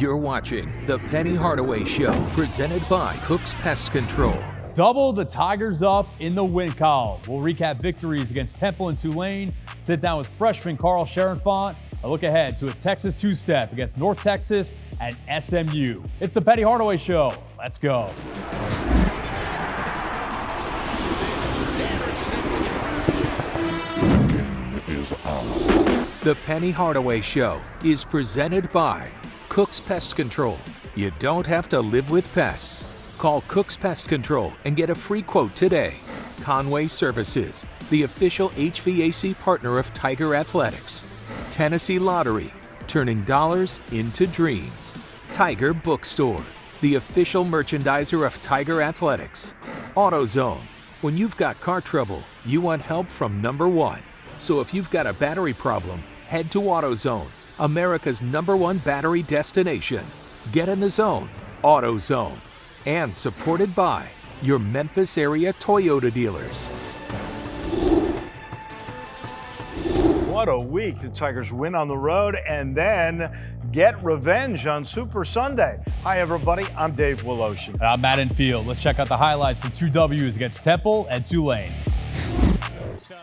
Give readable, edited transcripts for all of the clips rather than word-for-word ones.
You're watching The Penny Hardaway Show, presented by Cook's Pest Control. Double the Tigers up in the win column. We'll recap victories against Temple and Tulane, sit down with freshman Carl Sharonfont, a look ahead to a Texas two-step against North Texas and SMU. It's The Penny Hardaway Show. Let's go. The Penny Hardaway Show is presented by Cook's Pest Control. You don't have to live with pests. Call Cook's Pest Control and get a free quote today. Conway Services, the official HVAC partner of Tiger Athletics. Tennessee Lottery, turning dollars into dreams. Tiger Bookstore, the official merchandiser of Tiger Athletics. AutoZone, when you've got car trouble, you want help from number one. So if you've got a battery problem, head to AutoZone, America's #1 battery destination. Get in the zone, AutoZone. And supported by your Memphis area Toyota dealers. What a week. The Tigers win on the road and then get revenge on Super Sunday. Hi, everybody. I'm Dave Woloshin. And I'm Matt Infield. Let's check out the highlights from 2 W's against Temple and Tulane.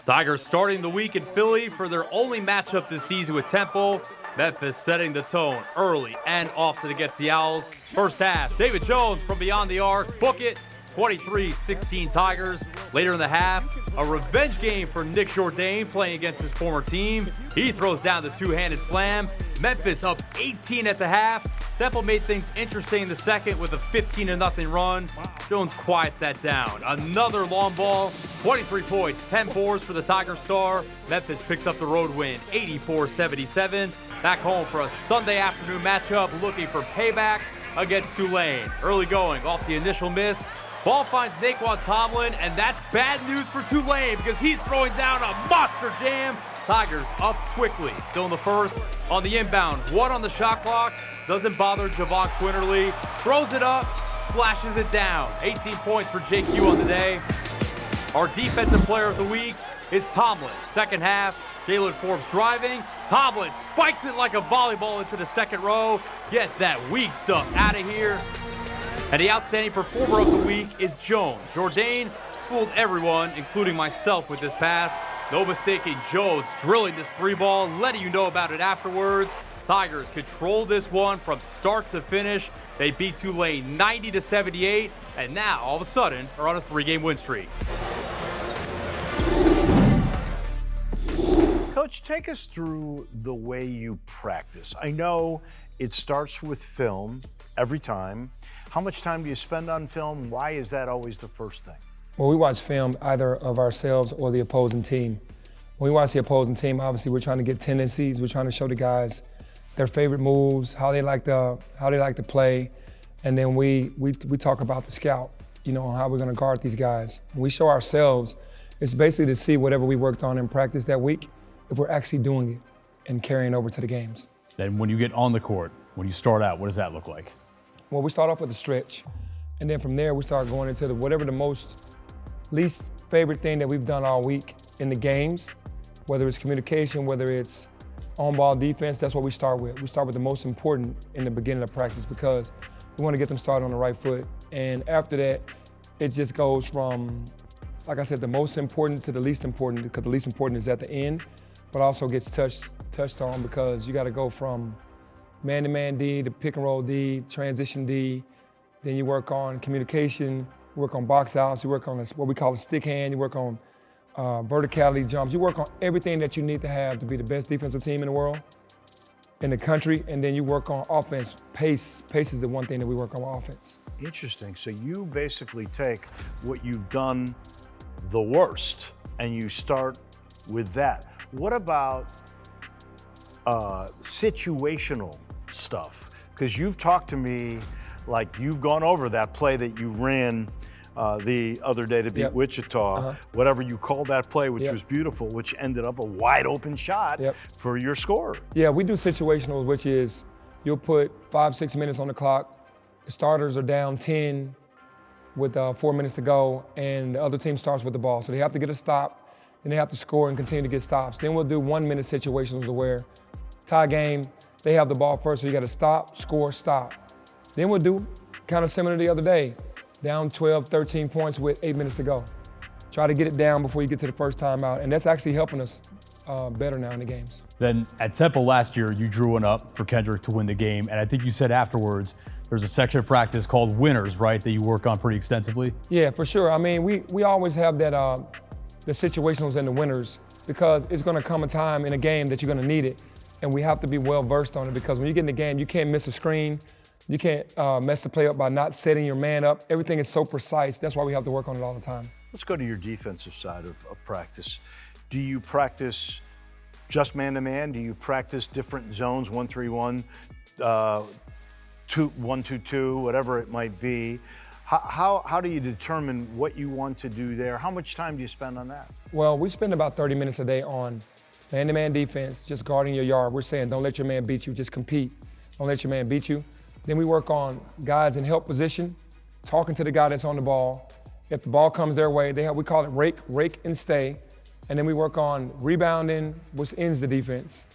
Tigers starting the week in Philly for their only matchup this season with Temple. Memphis setting the tone early and often against the Owls. First half, David Jones from beyond the arc, book it, 23-16 Tigers. Later in the half, a revenge game for Nick Jourdain playing against his former team. He throws down the two-handed slam. Memphis up 18 at the half. Temple made things interesting in the second with a 15-0 run. Jones quiets that down. Another long ball, 23 points, 10 fours for the Tiger star. Memphis picks up the road win, 84-77. Back home for a Sunday afternoon matchup, looking for payback against Tulane. Early going off the initial miss. Ball finds Naquan Tomlin, and that's bad news for Tulane because he's throwing down a monster jam. Tigers up quickly, still in the first. On the inbound, 1 on the shot clock. Doesn't bother Javon Quinterly. Throws it up, splashes it down. 18 points for JQ on the day. Our defensive player of the week is Tomlin. Second half, Jalen Forbes driving. Tomlin spikes it like a volleyball into the second row. Get that weak stuff out of here. And the outstanding performer of the week is Jones. Jourdain fooled everyone, including myself, with this pass. No mistaking Jones drilling this 3-ball, letting you know about it afterwards. Tigers control this one from start to finish. They beat Tulane 90-78, and now all of a sudden are on a 3-game win streak. Coach, take us through the way you practice. I know it starts with film every time. How much time do you spend on film? Why is that always the first thing? Well, we watch film either of ourselves or the opposing team. When we watch the opposing team, obviously we're trying to get tendencies. We're trying to show the guys their favorite moves, how they like to play, and then we talk about the scout, how we're going to guard these guys. When we show ourselves, it's basically to see whatever we worked on in practice that week, if we're actually doing it and carrying over to the games. Then when you get on the court, when you start out, what does that look like? Well, we start off with a stretch, and then from there we start going into whatever the most least favorite thing that we've done all week in the games, whether it's communication, whether it's on-ball defense. That's what we start with. We start with the most important in the beginning of practice because we want to get them started on the right foot. And after that, it just goes from, like I said, the most important to the least important, because the least important is at the end, but also gets touched on because you got to go from man-to-man D to pick-and-roll D, transition D. Then you work on communication, you work on box outs, you work on what we call a stick hand, you work on verticality jumps. You work on everything that you need to have to be the best defensive team in the world, in the country, and then you work on offense. Pace is the one thing that we work on offense. Interesting. So you basically take what you've done the worst and you start with that. What about situational stuff? Because you've talked to me like you've gone over that play that you ran the other day to beat Wichita, whatever you called that play, which was beautiful, which ended up a wide open shot for your scorer. Yeah, we do situationals, which is you'll put 5-6 minutes on the clock. The starters are down 10 with 4 minutes to go, and the other team starts with the ball. So they have to get a stop, then they have to score and continue to get stops. Then we'll do 1 minute situations where tie game, they have the ball first, so you got to stop, score, stop. Then we'll do kind of similar to the other day, down 12, 13 points with 8 minutes to go. Try to get it down before you get to the first timeout, and that's actually helping us better now in the games. Then at Temple last year, you drew one up for Kendrick to win the game, and I think you said afterwards there's a section of practice called winners, right, that you work on pretty extensively? Yeah, for sure. I mean, we always have that the situationals and the winners, because it's going to come a time in a game that you're going to need it, and we have to be well versed on it, because when you get in the game, you can't miss a screen, you can't mess the play up by not setting your man up. Everything is so precise. That's why we have to work on it all the time. Let's go to your defensive side of practice. Do you practice just man-to-man? Do you practice different zones, 1-3-1, 1-2-2, whatever it might be? How do you determine what you want to do there? How much time do you spend on that? Well, we spend about 30 minutes a day on man-to-man defense, just guarding your yard. We're saying don't let your man beat you, just compete. Don't let your man beat you. Then we work on guys in help position, talking to the guy that's on the ball. If the ball comes their way, we call it rake and stay. And then we work on rebounding, which ends the defense,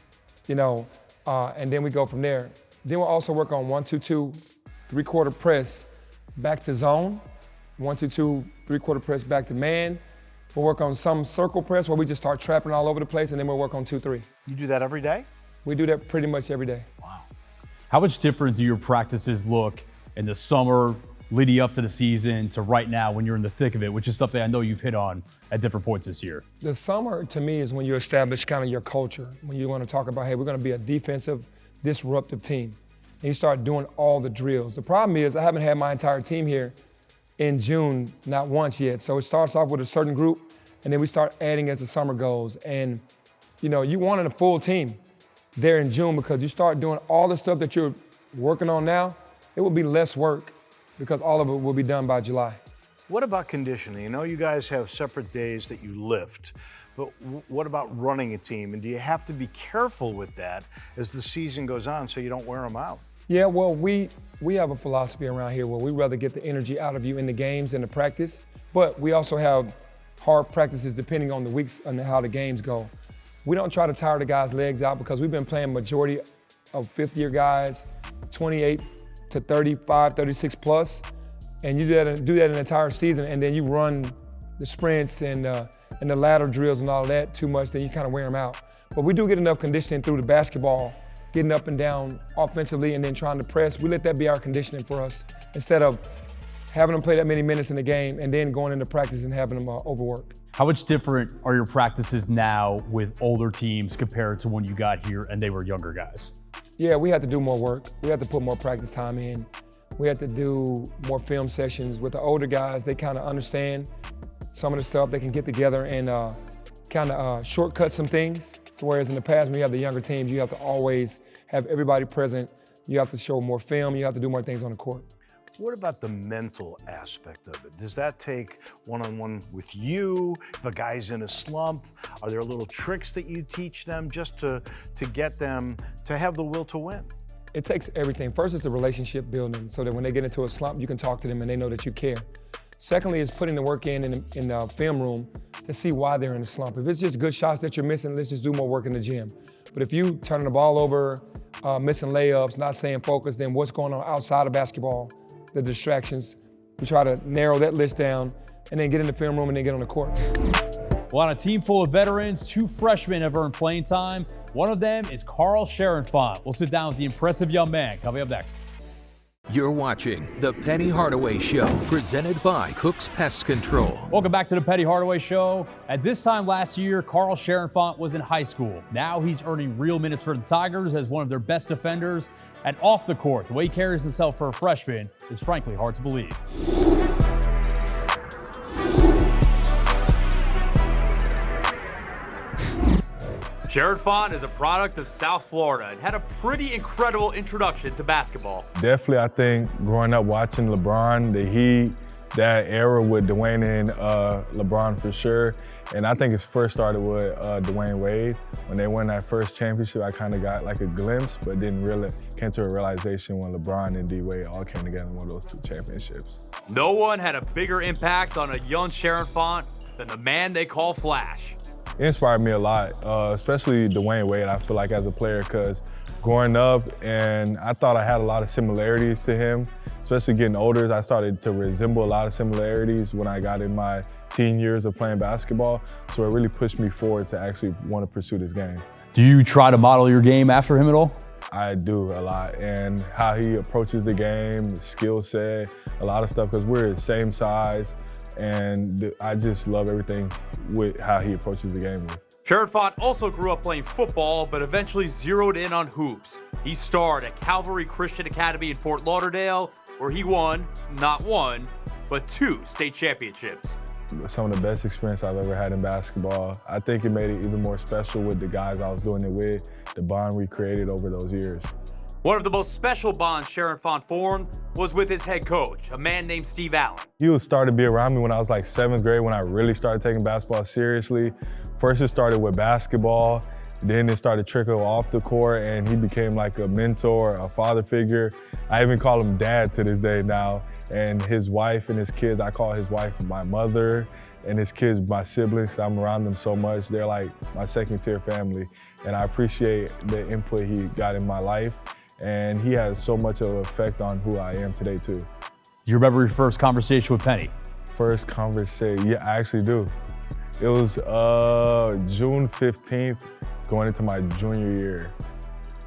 and then we go from there. Then we'll also work on 1-2-2, three-quarter press back to zone, 1-2-2, three-quarter press back to man. We'll work on some circle press where we just start trapping all over the place, and then we'll work on 2-3. You do that every day? We do that pretty much every day. Wow. How much different do your practices look in the summer, leading up to the season, to right now when you're in the thick of it, which is something I know you've hit on at different points this year? The summer, to me, is when you establish kind of your culture, when you want to talk about, hey, we're going to be a defensive, disruptive team. And you start doing all the drills. The problem is I haven't had my entire team here in June, not once yet. So it starts off with a certain group, and then we start adding as the summer goes. And, you wanted a full team there in June, because you start doing all the stuff that you're working on now, it will be less work, because all of it will be done by July. What about conditioning? You guys have separate days that you lift, but what about running a team? And do you have to be careful with that as the season goes on so you don't wear them out? Yeah, well, we have a philosophy around here where we rather get the energy out of you in the games and the practice, but we also have hard practices depending on the weeks and how the games go. We don't try to tire the guys' legs out, because we've been playing majority of fifth-year guys, 28 to 35, 36 plus, and you do that an entire season, and then you run the sprints and the ladder drills and all of that too much, then you kind of wear them out. But we do get enough conditioning through the basketball, getting up and down offensively and then trying to press. We let that be our conditioning for us, instead of having them play that many minutes in the game and then going into practice and having them overwork. How much different are your practices now with older teams compared to when you got here and they were younger guys? Yeah, we had to do more work. We had to put more practice time in. We had to do more film sessions with the older guys. They kind of understand some of the stuff. They can get together and kind of shortcut some things. Whereas in the past, when you have the younger teams, you have to always have everybody present. You have to show more film. You have to do more things on the court. What about the mental aspect of it? Does that take one-on-one with you? If a guy's in a slump, are there little tricks that you teach them just to get them to have the will to win? It takes everything. First, it's the relationship building, so that when they get into a slump, you can talk to them and they know that you care. Secondly, is putting the work in the film room to see why they're in a slump. If it's just good shots that you're missing, let's just do more work in the gym. But if you turning the ball over, missing layups, not staying focused, then what's going on outside of basketball, the distractions, we try to narrow that list down and then get in the film room and then get on the court. Well, on a team full of veterans, 2 freshmen have earned playing time. One of them is Carl Sharonfont. We'll sit down with the impressive young man coming up next. You're watching The Penny Hardaway Show, presented by Cook's Pest Control. Welcome back to The Penny Hardaway Show. At this time last year, Carl Sharonfont was in high school. Now he's earning real minutes for the Tigers as one of their best defenders. And off the court, the way he carries himself for a freshman is frankly hard to believe. Sharonfont is a product of South Florida and had a pretty incredible introduction to basketball. Definitely, I think growing up watching LeBron, the Heat, that era with Dwayne and LeBron for sure. And I think it first started with Dwayne Wade. When they won that first championship, I kind of got like a glimpse, but didn't really came to a realization when LeBron and D Wade all came together and won those 2 championships. No one had a bigger impact on a young Sharonfont than the man they call Flash. It inspired me a lot, especially Dwayne Wade, I feel like, as a player, because growing up, and I thought I had a lot of similarities to him, especially getting older. I started to resemble a lot of similarities when I got in my teen years of playing basketball. So it really pushed me forward to actually want to pursue this game. Do you try to model your game after him at all? I do a lot, and how he approaches the game, the skill set, a lot of stuff, because we're the same size, and I just love everything with how he approaches the game. Sharon Font also grew up playing football, but eventually zeroed in on hoops. He starred at Calvary Christian Academy in Fort Lauderdale, where he won, not one, but 2 state championships. Some of the best experience I've ever had in basketball. I think it made it even more special with the guys I was doing it with, the bond we created over those years. One of the most special bonds Sharon Font formed was with his head coach, a man named Steve Allen. He was started to be around me when I was like 7th grade, when I really started taking basketball seriously. First it started with basketball, then it started to trickle off the court, and he became like a mentor, a father figure. I even call him dad to this day now. And his wife and his kids, I call his wife my mother, and his kids my siblings. I'm around them so much. They're like my second-tier family, and I appreciate the input he got in my life. And he has so much of an effect on who I am today, too. Do you remember your first conversation with Penny? First conversation, yeah, I actually do. It was June 15th, going into my junior year.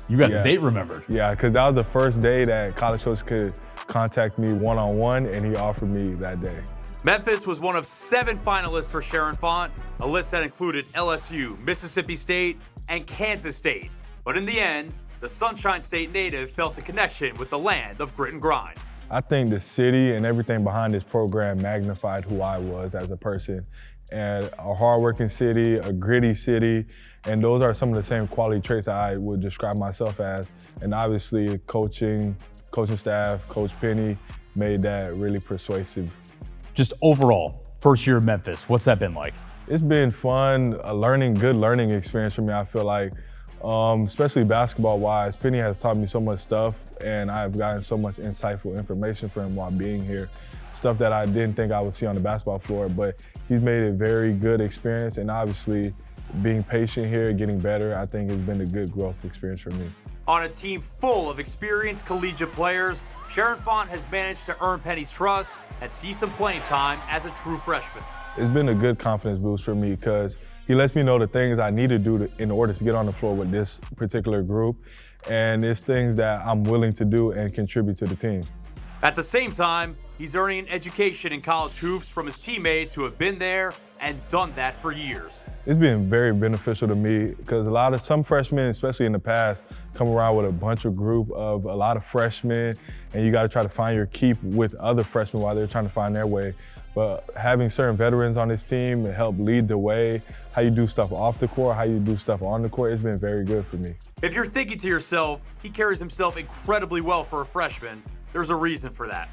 You got the date remembered. Yeah, because that was the first day that college coach could contact me one-on-one, and he offered me that day. Memphis was one of 7 finalists for Sharon Font, a list that included LSU, Mississippi State, and Kansas State. But in the end, the Sunshine State native felt a connection with the land of grit and grind. I think the city and everything behind this program magnified who I was as a person. And a hardworking city, a gritty city, and those are some of the same quality traits I would describe myself as. And obviously coaching staff, Coach Penny made that really persuasive. Just overall, first year of Memphis, what's that been like? It's been fun, good learning experience for me, I feel like. Especially basketball-wise, Penny has taught me so much stuff, and I've gotten so much insightful information from him while being here. Stuff that I didn't think I would see on the basketball floor, but he's made it a very good experience, and obviously being patient here, getting better, I think has been a good growth experience for me. On a team full of experienced collegiate players, Sharon Font has managed to earn Penny's trust and see some playing time as a true freshman. It's been a good confidence boost for me because he lets me know the things I need to do in order to get on the floor with this particular group, and it's things that I'm willing to do and contribute to the team. At the same time, he's earning an education in college hoops from his teammates who have been there and done that for years. It's been very beneficial to me because some freshmen, especially in the past, come around with a bunch of group of a lot of freshmen, and you got to try to find your keep with other freshmen while they're trying to find their way. But having certain veterans on this team and help lead the way, how you do stuff off the court, how you do stuff on the court, it's been very good for me. If you're thinking to yourself, he carries himself incredibly well for a freshman, there's a reason for that.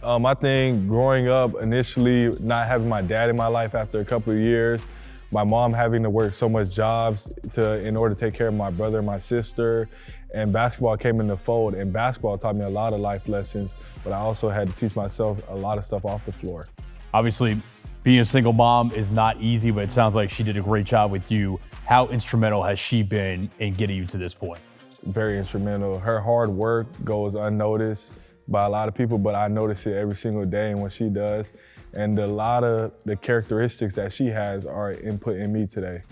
I think growing up, initially not having my dad in my life after a couple of years, my mom having to work so much jobs in order to take care of my brother and my sister, and basketball came in the fold, and basketball taught me a lot of life lessons, but I also had to teach myself a lot of stuff off the floor. Obviously, being a single mom is not easy, but it sounds like she did a great job with you. How instrumental has she been in getting you to this point? Very instrumental. Her hard work goes unnoticed by a lot of people, but I notice it every single day and when she does. And a lot of the characteristics that she has are input in me today.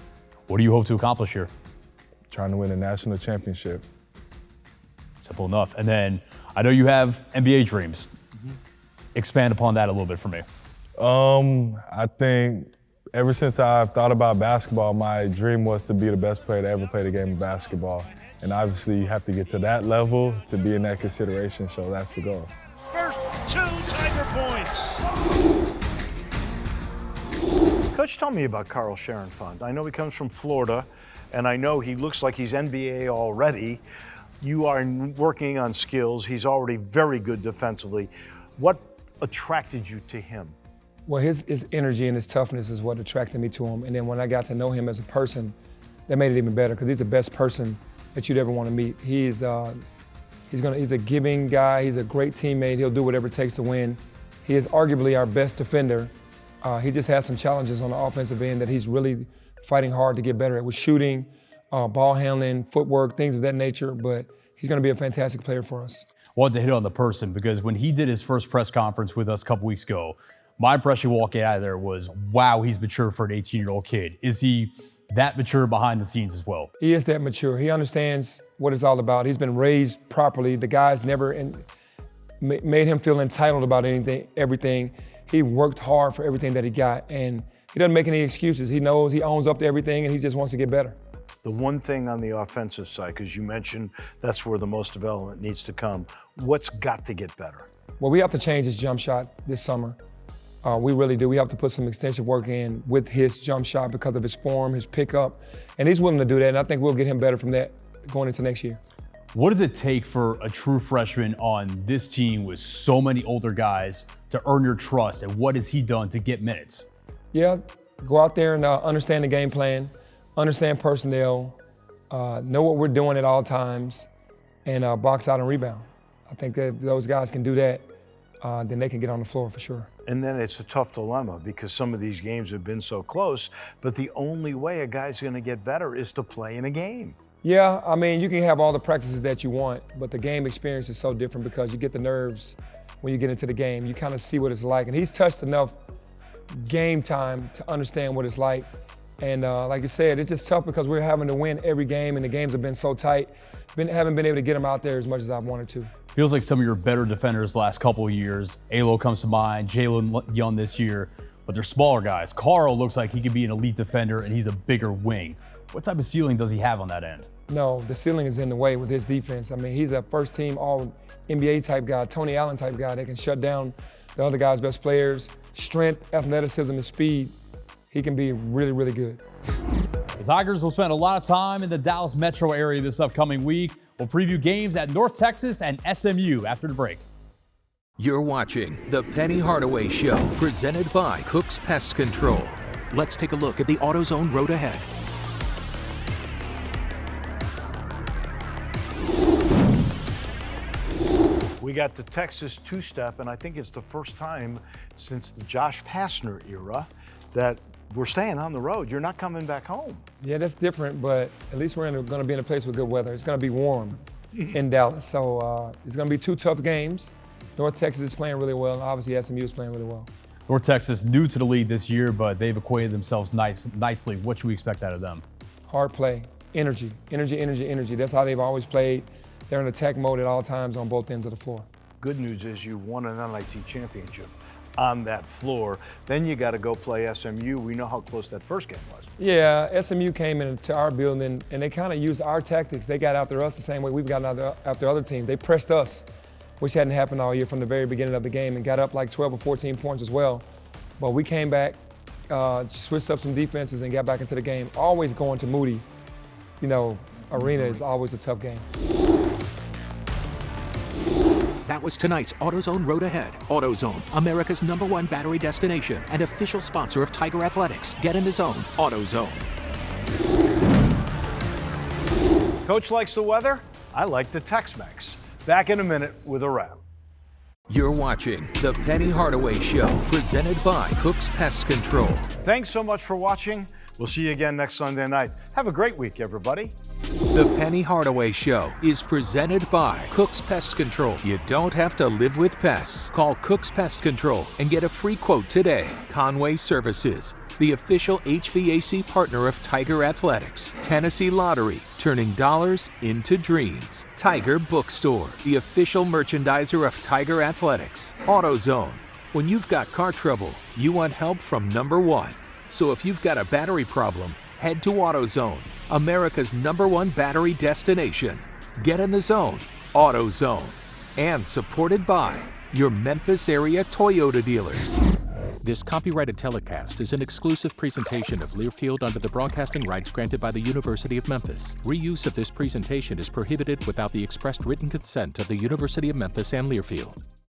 What do you hope to accomplish here? Trying to win a national championship. Simple enough. And then I know you have NBA dreams. Expand upon that a little bit for me. I think ever since I've thought about basketball, my dream was to be the best player to ever play the game of basketball. And obviously you have to get to that level to be in that consideration, so that's the goal. First 2 Tiger points. Coach, tell me about Carl Sharon Font. I know he comes from Florida, and I know he looks like he's NBA already. You are working on skills. He's already very good defensively. What attracted you to him? Well, his energy and his toughness is what attracted me to him. And then when I got to know him as a person, that made it even better because he's the best person that you'd ever want to meet. He's a giving guy. He's a great teammate. He'll do whatever it takes to win. He is arguably our best defender. He just has some challenges on the offensive end that he's really fighting hard to get better at with shooting, ball handling, footwork, things of that nature. But he's going to be a fantastic player for us. Wanted to hit on the person because when he did his first press conference with us a couple weeks ago, my impression walking out of there was, wow, he's mature for an 18-year-old kid. Is he that mature behind the scenes as well? He is that mature. He understands what it's all about. He's been raised properly. The guys never made him feel entitled about everything. He worked hard for everything that he got, and he doesn't make any excuses. He knows he owns up to everything, and he just wants to get better. The one thing on the offensive side, because you mentioned that's where the most development needs to come, what's got to get better? Well, we have to change his jump shot this summer. We really do. We have to put some extensive work in with his jump shot because of his form, his pickup, and he's willing to do that, and I think we'll get him better from that going into next year. What does it take for a true freshman on this team with so many older guys to earn your trust, and what has he done to get minutes? Yeah, go out there and understand the game plan, understand personnel, know what we're doing at all times, and box out and rebound. I think that if those guys can do that, then they can get on the floor for sure. And then it's a tough dilemma because some of these games have been so close, but the only way a guy's going to get better is to play in a game. Yeah, I mean, you can have all the practices that you want, but the game experience is so different because you get the nerves when you get into the game. You kind of see what it's like. And he's touched enough game time to understand what it's like. And like you said, it's just tough because we're having to win every game, and the games have been so tight. Haven't been able to get him out there as much as I've wanted to. Feels like some of your better defenders last couple of years. Alo comes to mind, Jalen Young this year, but they're smaller guys. Carl looks like he could be an elite defender, and he's a bigger wing. What type of ceiling does he have on that end? No, the ceiling is in the way with his defense. I mean, he's a first-team All-NBA type guy, Tony Allen type guy that can shut down the other guys' best players. Strength, athleticism, and speed. He can be really, really good. The Tigers will spend a lot of time in the Dallas metro area this upcoming week. We'll preview games at North Texas and SMU after the break. You're watching The Penny Hardaway Show, presented by Cook's Pest Control. Let's take a look at the AutoZone road ahead. We got the Texas two-step, and I think it's the first time since the Josh Pastner era that we're staying on the road. You're not coming back home. Yeah, that's different, but at least we're going to be in a place with good weather. It's going to be warm in Dallas, so it's going to be two tough games. North Texas is playing really well, and obviously SMU is playing really well. North Texas new to the league this year, but they've acquainted themselves nicely. What should we expect out of them? Hard play, energy. That's how they've always played. They're in attack mode at all times on both ends of the floor. Good news is you've won an NIT championship on that floor. Then you got to go play SMU. We know how close that first game was. Yeah, SMU came into our building and they kind of used our tactics. They got after us the same way we've gotten after other teams. They pressed us, which hadn't happened all year from the very beginning of the game, and got up like 12 or 14 points as well. But we came back, switched up some defenses and got back into the game. Always going to Moody, arena is always a tough game. That was tonight's AutoZone Road Ahead. AutoZone, America's #1 battery destination and official sponsor of Tiger Athletics. Get in the zone, AutoZone. Coach likes the weather. I like the Tex-Mex. Back in a minute with a wrap. You're watching The Penny Hardaway Show, presented by Cook's Pest Control. Thanks so much for watching. We'll see you again next Sunday night. Have a great week, everybody. The Penny Hardaway Show is presented by Cook's Pest Control. You don't have to live with pests. Call Cook's Pest Control and get a free quote today. Conway Services, the official HVAC partner of Tiger Athletics. Tennessee Lottery, turning dollars into dreams. Tiger Bookstore, the official merchandiser of Tiger Athletics. AutoZone, when you've got car trouble, you want help from #1. So if you've got a battery problem, head to AutoZone, America's #1 battery destination. Get in the zone, AutoZone. And supported by your Memphis area Toyota dealers. This copyrighted telecast is an exclusive presentation of Learfield under the broadcasting rights granted by the University of Memphis. Reuse of this presentation is prohibited without the expressed written consent of the University of Memphis and Learfield.